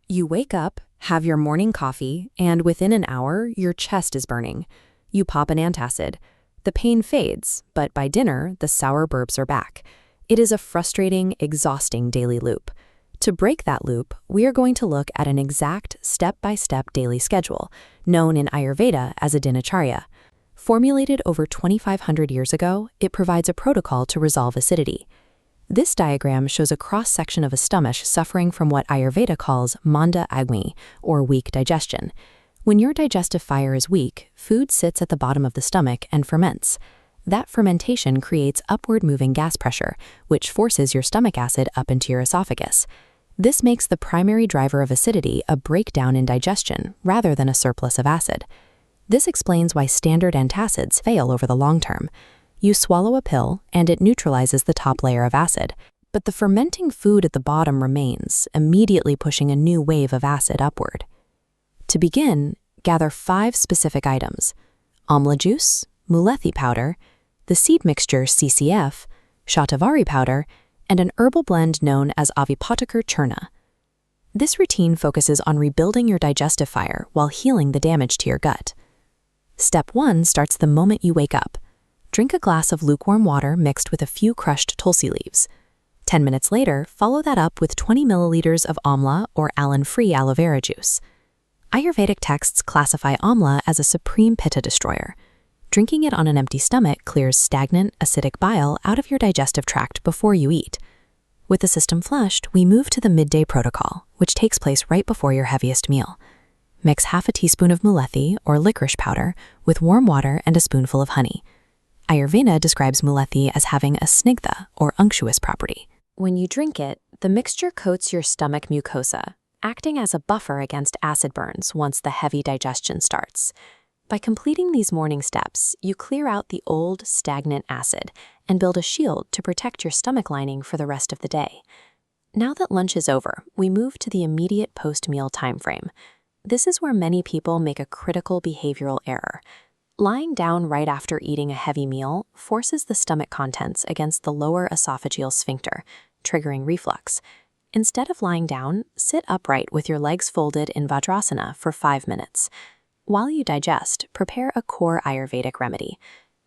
You wake up, have your morning coffee, and within an hour, your chest is burning. You pop an antacid. The pain fades, but by dinner, the sour burps are back. It is a frustrating, exhausting daily loop. To break that loop, we are going to look at an exact step-by-step daily schedule, known in Ayurveda as a dinacharya. Formulated over 2,500 years ago, it provides a protocol to resolve acidity. This diagram shows a cross-section of a stomach suffering from what Ayurveda calls Mandagni, or weak digestion. When your digestive fire is weak, food sits at the bottom of the stomach and ferments. That fermentation creates upward-moving gas pressure, which forces your stomach acid up into your esophagus. This makes the primary driver of acidity a breakdown in digestion rather than a surplus of acid. This explains why standard antacids fail over the long term. You swallow a pill, and it neutralizes the top layer of acid, but the fermenting food at the bottom remains, immediately pushing a new wave of acid upward. To begin, gather 5 specific items: amla juice, mulethi powder, the seed mixture CCF, shatavari powder, and an herbal blend known as Avipatakar Churna. This routine focuses on rebuilding your digestive fire while healing the damage to your gut. Step 1 starts the moment you wake up. Drink a glass of lukewarm water mixed with a few crushed tulsi leaves. 10 minutes later, follow that up with 20 milliliters of amla or alum-free aloe vera juice. Ayurvedic texts classify amla as a supreme pitta destroyer. Drinking it on an empty stomach clears stagnant, acidic bile out of your digestive tract before you eat. With the system flushed, we move to the midday protocol, which takes place right before your heaviest meal. Mix half a teaspoon of mulethi or licorice powder with warm water and a spoonful of honey. Ayurveda describes mulethi as having a snigdha, or unctuous property. When you drink it, the mixture coats your stomach mucosa, acting as a buffer against acid burns once the heavy digestion starts. By completing these morning steps, you clear out the old, stagnant acid and build a shield to protect your stomach lining for the rest of the day. Now that lunch is over, we move to the immediate post-meal time frame. This is where many people make a critical behavioral error. Lying down right after eating a heavy meal forces the stomach contents against the lower esophageal sphincter, triggering reflux. Instead of lying down, sit upright with your legs folded in Vajrasana for 5 minutes. While you digest, prepare a core Ayurvedic remedy.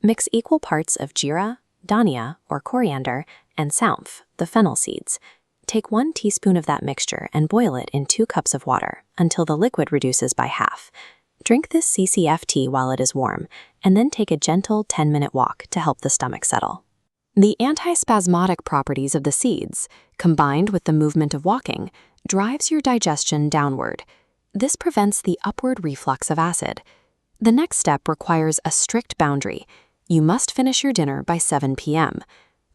Mix equal parts of jeera, dhania, or coriander, and saunf, the fennel seeds. Take 1 teaspoon of that mixture and boil it in 2 cups of water until the liquid reduces by half. Drink this CCF tea while it is warm, and then take a gentle 10-minute walk to help the stomach settle. The antispasmodic properties of the seeds, combined with the movement of walking, drives your digestion downward. This prevents the upward reflux of acid. The next step requires a strict boundary. You must finish your dinner by 7 p.m.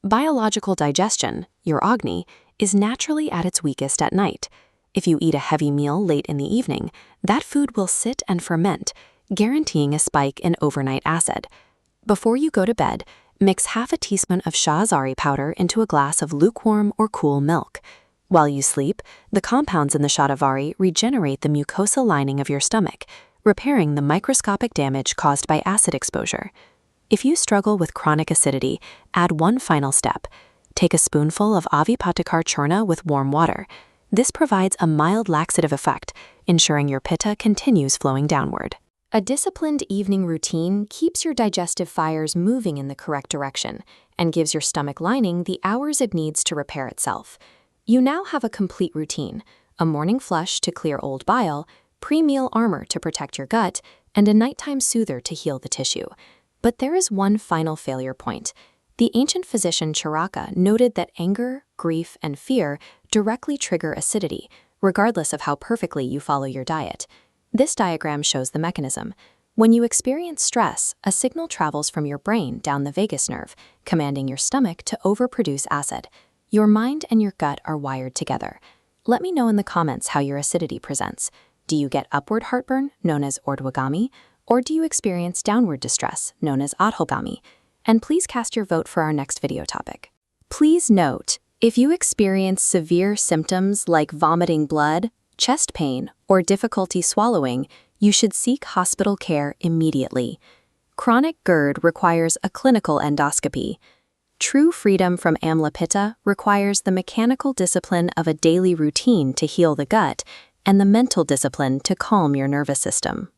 Biological digestion, your Agni, is naturally at its weakest at night. If you eat a heavy meal late in the evening, that food will sit and ferment, guaranteeing a spike in overnight acid. Before you go to bed, mix half a teaspoon of shatavari powder into a glass of lukewarm or cool milk. While you sleep, the compounds in the shatavari regenerate the mucosa lining of your stomach, repairing the microscopic damage caused by acid exposure. If you struggle with chronic acidity, add one final step. Take a spoonful of Avipatakar Churna with warm water. This provides a mild laxative effect, ensuring your pitta continues flowing downward. A disciplined evening routine keeps your digestive fires moving in the correct direction and gives your stomach lining the hours it needs to repair itself. You now have a complete routine: a morning flush to clear old bile, pre-meal armor to protect your gut, and a nighttime soother to heal the tissue. But there is one final failure point. The ancient physician Charaka noted that anger, grief, and fear directly trigger acidity, regardless of how perfectly you follow your diet. This diagram shows the mechanism. When you experience stress, a signal travels from your brain down the vagus nerve, commanding your stomach to overproduce acid. Your mind and your gut are wired together. Let me know in the comments how your acidity presents. Do you get upward heartburn, known as urdhvagami, or do you experience downward distress, known as adhogami? And please cast your vote for our next video topic. Please note, if you experience severe symptoms like vomiting blood, chest pain, or difficulty swallowing, you should seek hospital care immediately. Chronic GERD requires a clinical endoscopy. True freedom from amla pitta requires the mechanical discipline of a daily routine to heal the gut and the mental discipline to calm your nervous system.